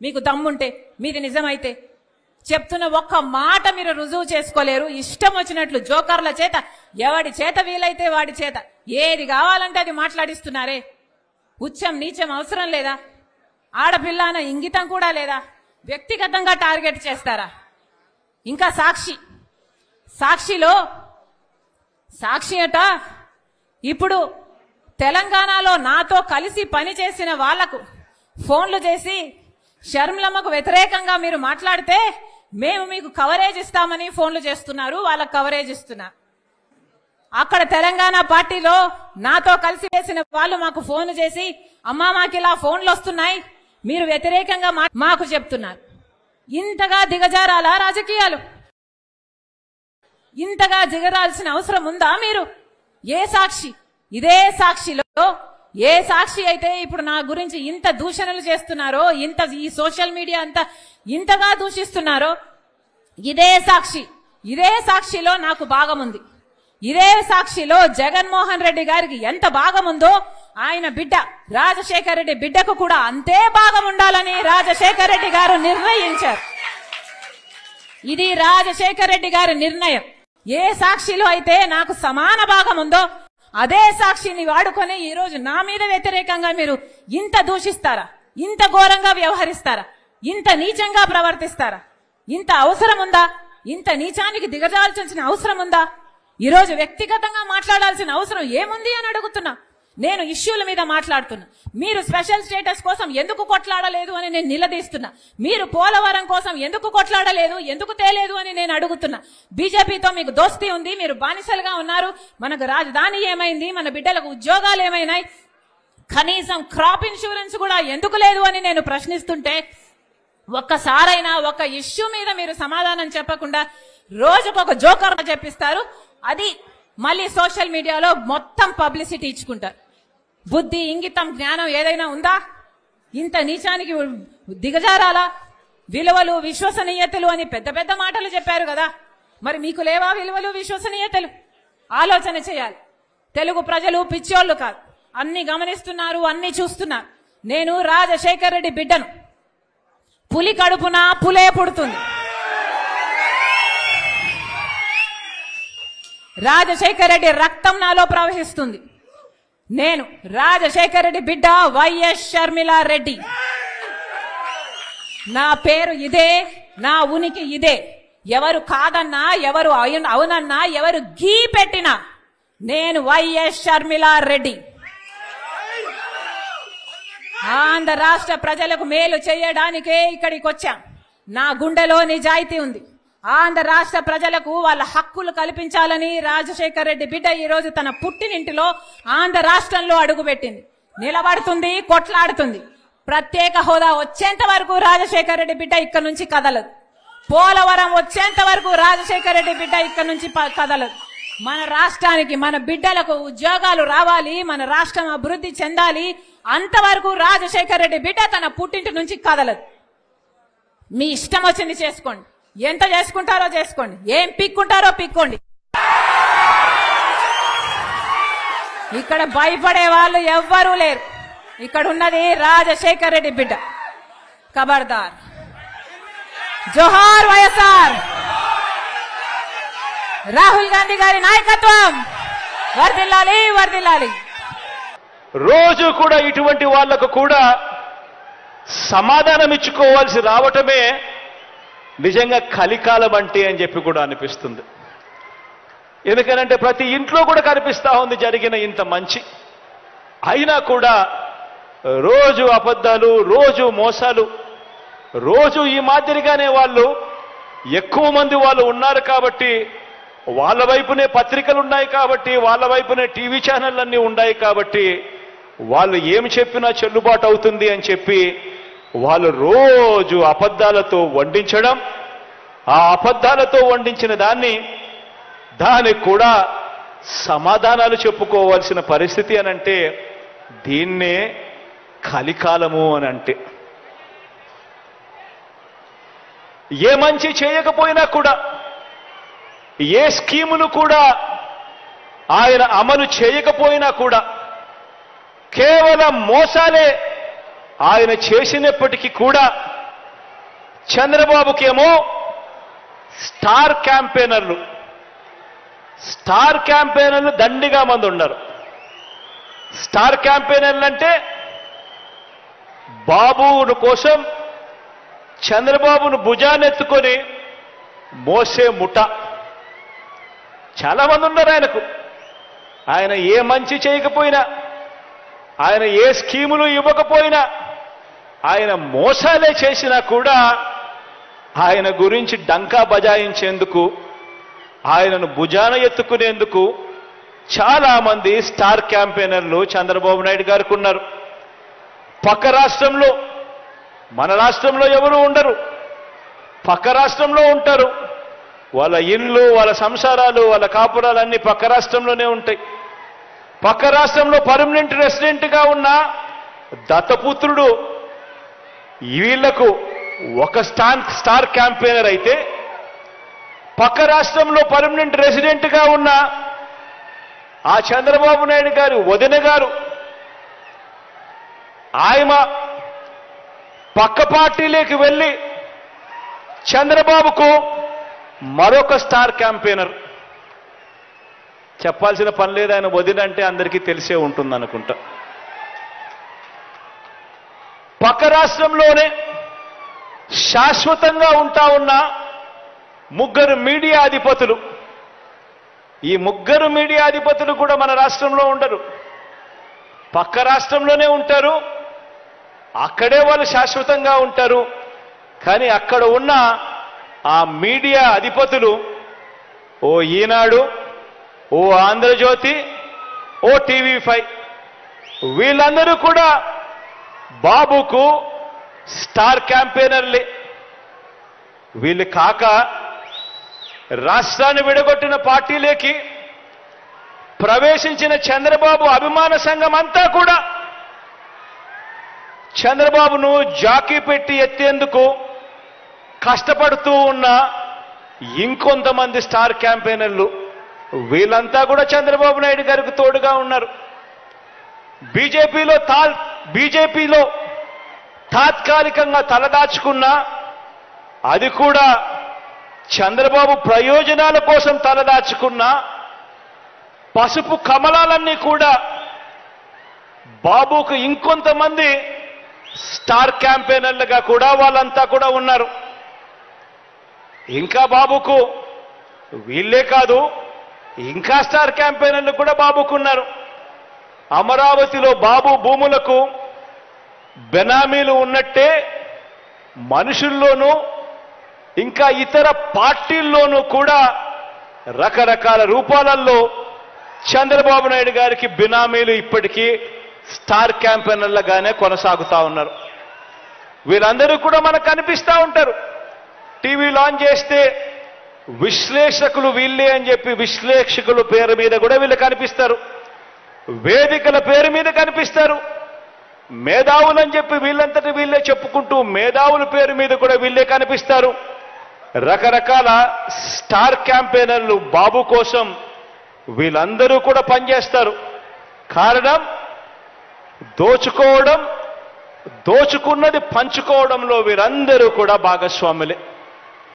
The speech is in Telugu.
మీకు దమ్ముంటే, మీది నిజమైతే చెప్తున్న ఒక్క మాట మీరు రుజువు చేసుకోలేరు. ఇష్టం వచ్చినట్లు జోకర్ల చేత, ఎవడి చేత వీలైతే వాడి చేత ఏది కావాలంటే అది మాట్లాడిస్తున్నారే. ఉచ్చం నీచం అవసరం లేదా? ఆడపిల్ల అన్న ఇంగితం కూడా లేదా? వ్యక్తిగతంగా టార్గెట్ చేస్తారా? ఇంకా సాక్షి అట ఇప్పుడు తెలంగాణలో నాతో కలిసి పనిచేసిన వాళ్లకు ఫోన్లు చేసి షర్మిలమ్మకు వ్యతిరేకంగా మీరు మాట్లాడితే మేము మీకు కవరేజ్ ఇస్తామని ఫోన్లు చేస్తున్నారు. వాళ్ళకు కవరేజ్ ఇస్తున్నారు. అక్కడ తెలంగాణ పార్టీలో నాతో కలిసి చేసిన వాళ్ళు మాకు ఫోన్లు చేసి అమ్మా మాకు ఇలా ఫోన్లు వస్తున్నాయి, మీరు వ్యతిరేకంగా మాకు చెప్తున్నారు. ఇంతగా దిగజారాలా రాజకీయాలు? ఇంతగా దిగరాల్సిన అవసరం ఉందా మీరు? ఏ సాక్షి? ఇదే సాక్షిలో ఏ సాక్షి అయితే ఇప్పుడు నా గురించి ఇంత దూషణలు చేస్తున్నారో, ఈ సోషల్ మీడియా అంతా ఇంతగా దూషిస్తున్నారో, ఇదే సాక్షిలో నాకు భాగం ఉంది. ఇదే సాక్షిలో జగన్మోహన్ రెడ్డి గారికి ఎంత భాగం ఉందో ఆయన బిడ్డ రాజశేఖర రెడ్డి బిడ్డకు కూడా అంతే భాగం ఉండాలని రాజశేఖర రెడ్డి గారు నిర్ణయించారు. ఇది రాజశేఖర రెడ్డి గారి నిర్ణయం. ఏ సాక్షిలో అయితే నాకు సమాన భాగం ఉందో అదే సాక్షిని వాడుకొని ఈ రోజు నా మీద వ్యతిరేకంగా మీరు ఇంత దూషిస్తారా? ఇంత ఘోరంగా వ్యవహరిస్తారా? ఇంత నీచంగా ప్రవర్తిస్తారా? ఇంత అవసరం ఉందా? ఇంత నీచానికి దిగజాల్సిన అవసరం ఉందా? ఈ రోజు వ్యక్తిగతంగా మాట్లాడాల్సిన అవసరం ఏముంది అని అడుగుతున్నా. నేను ఇష్యూల మీద మాట్లాడుతున్నా. మీరు స్పెషల్ స్టేటస్ కోసం ఎందుకు కొట్లాడలేదు అని నేను నిలదీస్తున్నా. మీరు పోలవరం కోసం ఎందుకు కొట్లాడలేదు, ఎందుకు తేలేదు అని నేను అడుగుతున్నా. బీజేపీతో మీకు దోస్తీ ఉంది, మీరు బానిసలుగా ఉన్నారు. మనకు రాజధాని ఏమైంది, మన బిడ్డలకు ఉద్యోగాలు ఏమైనాయి, కనీసం క్రాప్ ఇన్సూరెన్స్ కూడా ఎందుకు లేదు అని నేను ప్రశ్నిస్తుంటే ఒక్కసారైనా ఒక ఇష్యూ మీద మీరు సమాధానం చెప్పకుండా రోజుకొక జోకర్ చెప్పిస్తారు. అది మళ్ళీ సోషల్ మీడియాలో మొత్తం పబ్లిసిటీ ఇచ్చుకుంటారు. బుద్ధి, ఇంగితం, జ్ఞానం ఏదైనా ఉందా? ఇంత నీచానికి దిగజారాలా? విలువలు, విశ్వసనీయతలు అని పెద్ద పెద్ద మాటలు చెప్పారు కదా, మరి మీకు లేవా విలువలు, విశ్వసనీయతలు? ఆలోచన చేయాలి. తెలుగు ప్రజలు పిచ్చోళ్లు కాదు, అన్ని గమనిస్తున్నారు, అన్ని చూస్తున్నారు. నేను రాజశేఖర రెడ్డి బిడ్డను. పులి కడుపున పులే పుడుతుంది. రాజశేఖర రెడ్డి రక్తం నాలో ప్రవహిస్తుంది. నేను రాజశేఖర రెడ్డి బిడ్డ వైఎస్ షర్మిలా రెడ్డి. నా పేరు ఇదే, నా ఉనికి ఇదే. ఎవరు కాదన్నా, ఎవరు అవునన్నా, ఎవరు గీ పెట్టినా నేను వైఎస్ షర్మిలా రెడ్డి. ఆంధ్ర రాష్ట్ర ప్రజలకు మేలు చేయడానికే ఇక్కడికి వచ్చాం. నా గుండెలో నిజాయితీ ఉంది. ఆంధ్ర రాష్ట్ర ప్రజలకు వాళ్ళ హక్కులు కల్పించాలని రాజశేఖర రెడ్డి బిడ్డ ఈ రోజు తన పుట్టినింటిలో ఆంధ్ర రాష్ట్రంలో అడుగుపెట్టింది. నిలబడుతుంది, కొట్లాడుతుంది. ప్రత్యేక హోదా వచ్చేంత వరకు రాజశేఖర రెడ్డి బిడ్డ ఇక్కడ నుంచి కదలదు. పోలవరం వచ్చేంత వరకు రాజశేఖర రెడ్డి బిడ్డ ఇక్కడ నుంచి కదలదు. మన రాష్ట్రానికి, మన బిడ్డలకు ఉద్యోగాలు రావాలి, మన రాష్ట్రం అభివృద్ధి చెందాలి, అంతవరకు రాజశేఖర రెడ్డి బిడ్డ తన పుట్టింటి నుంచి కదలదు. మీ ఇష్టం వచ్చింది చేసుకోండి, ఎంత చేసుకుంటారో చేసుకోండి, ఏం పిక్కుంటారో పిక్కోండి. ఇక్కడ భయపడే వాళ్ళు ఎవ్వరూ లేరు. ఇక్కడ ఉన్నది రాజశేఖర రెడ్డి బిడ్డ. ఖబర్దార్. జోహార్ వైఎస్ఆర్. రాహుల్ గాంధీ గారి నాయకత్వం వర్ధిల్లాలి, వర్ధిల్లాలి. రోజు కూడా ఇటువంటి వాళ్లకు కూడా సమాధానం ఇచ్చుకోవాల్సి రావటమే నిజంగా కలికాలం అంటే అని చెప్పి కూడా అనిపిస్తుంది. ఎందుకనంటే ప్రతి ఇంట్లో కూడా కనిపిస్తా ఉంది జరిగిన ఇంత మంచి. అయినా కూడా రోజు అబద్ధాలు, రోజు మోసాలు, రోజు ఈ మాదిరిగానే వాళ్ళు ఎక్కువ మంది వాళ్ళు ఉన్నారు కాబట్టి, వాళ్ళ వైపునే పత్రికలు ఉన్నాయి కాబట్టి, వాళ్ళ వైపునే టీవీ ఛానళ్ళన్నీ ఉన్నాయి కాబట్టి వాళ్ళు ఏమి చెప్పినా చెల్లుబాటు అవుతుంది అని చెప్పి వాళ్ళు రోజు అబద్ధాలతో వండించడం, ఆ అబద్ధాలతో వండించిన దానికి కూడా సమాధానాలు చెప్పుకోవాల్సిన పరిస్థితి అనంటే దీన్నే కలికాలము అని అంటే. ఏ మంచి చేయకపోయినా కూడా, ఏ స్కీములు కూడా ఆయన అమలు చేయకపోయినా కూడా, కేవలం మోసాలే ఆయన చేసినప్పటికీ కూడా చంద్రబాబుకేమో స్టార్ క్యాంపెయినర్లు దండిగా మంది ఉన్నారు. స్టార్ క్యాంపెయినర్లు అంటే బాబును కోసం చంద్రబాబును భుజానెత్తుకొని మోసే ముఠ చాలా మంది ఉన్నారు. ఆయన ఏ మంచి చేయకపోయినా, ఆయన ఏ స్కీములు ఇవ్వకపోయినా, ఆయన మోసాలే చేసినా కూడా ఆయన గురించి డంకా బజాయించేందుకు, ఆయనను భుజాన ఎత్తుకునేందుకు చాలా మంది స్టార్ క్యాంపెయినర్లు చంద్రబాబు నాయుడు గారికి ఉన్నారు. పక్క రాష్ట్రంలో, మన రాష్ట్రంలో ఎవరు ఉండరు, పక్క రాష్ట్రంలో ఉంటారు. వాళ్ళ ఇళ్ళు, వాళ్ళ సంసారాలు, వాళ్ళ కాపురాలు అన్ని పక్క రాష్ట్రంలోనే ఉంటాయి. పక్క రాష్ట్రంలో పర్మనెంట్ రెసిడెంట్గా ఉన్న దత్తపుత్రుడు వీళ్లకు ఒక స్టార్ క్యాంపెయినర్ అయితే, పక్క రాష్ట్రంలో పర్మనెంట్ రెసిడెంట్గా ఉన్న ఆ చంద్రబాబు నాయుడు గారి వదిన గారు ఆయన పక్క పార్టీలోకి వెళ్ళి చంద్రబాబుకు మరొక స్టార్ క్యాంపెయినర్. చెప్పాల్సిన పని లేదు, ఆయన వదిన అంటే అందరికీ తెలిసే ఉంటుంది అనుకుంటా. పక్క రాష్ట్రంలోనే శాశ్వతంగా ఉంటా ఉన్న ముగ్గురు మీడియా అధిపతులు, ఈ ముగ్గురు మీడియా అధిపతులు కూడా మన రాష్ట్రంలో ఉండరు, పక్క రాష్ట్రంలోనే ఉంటారు. అక్కడే వాళ్ళు శాశ్వతంగా ఉంటారు. కానీ అక్కడ ఉన్న ఆ మీడియా అధిపతులు ఓ ఈనాడు, ఓ ఆంధ్రజ్యోతి, ఓ టీవీ5 వీళ్ళందరూ కూడా బాబుకు స్టార్ క్యాంపెయినర్లే. వీళ్ళు కాక రాష్ట్రాన్ని విడగొట్టిన పార్టీలోకి ప్రవేశించిన చంద్రబాబు అభిమాన సంఘం అంతా కూడా చంద్రబాబును జాకీ పెట్టి ఎత్తేందుకు కష్టపడుతూ ఉన్న ఇంకొంతమంది స్టార్ క్యాంపెయినర్లు, వీళ్ళంతా కూడా చంద్రబాబు నాయుడు గారికి తోడుగా ఉన్నారు. బీజేపీలో తాత్కాలికంగా తలదాచుకున్న, అది కూడా చంద్రబాబు ప్రయోజనాల కోసం తలదాచుకున్న పసుపు కమలాలన్నీ కూడా బాబుకు ఇంకొంతమంది స్టార్ క్యాంపెయినర్లుగా కూడా వాళ్ళంతా కూడా ఉన్నారు. ఇంకా బాబుకు వీళ్ళే కాదు, ఇంకా స్టార్ క్యాంపెయినర్లు కూడా బాబుకున్నారు. అమరావతిలో బాబు భూములకు బెనామీలు ఉన్నట్టే మనుషుల్లోనూ ఇంకా ఇతర పార్టీల్లోనూ కూడా రకరకాల రూపాలలో చంద్రబాబు నాయుడు గారికి బినామీలు ఇప్పటికీ స్టార్ క్యాంపెయినర్లుగానే కొనసాగుతా ఉన్నారు. వీళ్ళందరూ కూడా మనకు కనిపిస్తూ ఉంటారు. టీవీ లాంచ్ చేస్తే విశ్లేషకులు వీళ్ళే అని చెప్పి విశ్లేషకుల పేరు మీద కూడా వీళ్ళు కనిపిస్తారు, వేదికల పేరు మీద కనిపిస్తారు. మేధావులని చెప్పి వీళ్ళంతటి వీళ్ళే చెప్పుకుంటూ మేధావుల పేరు మీద కూడా వీళ్ళే కనిపిస్తారు. రకరకాల స్టార్ క్యాంపెయినర్లు బాబు కోసం వీళ్ళందరూ కూడా పనిచేస్తారు. కారణం దోచుకోవడం, దోచుకున్నది పంచుకోవడంలో వీరందరూ కూడా భాగస్వాములే.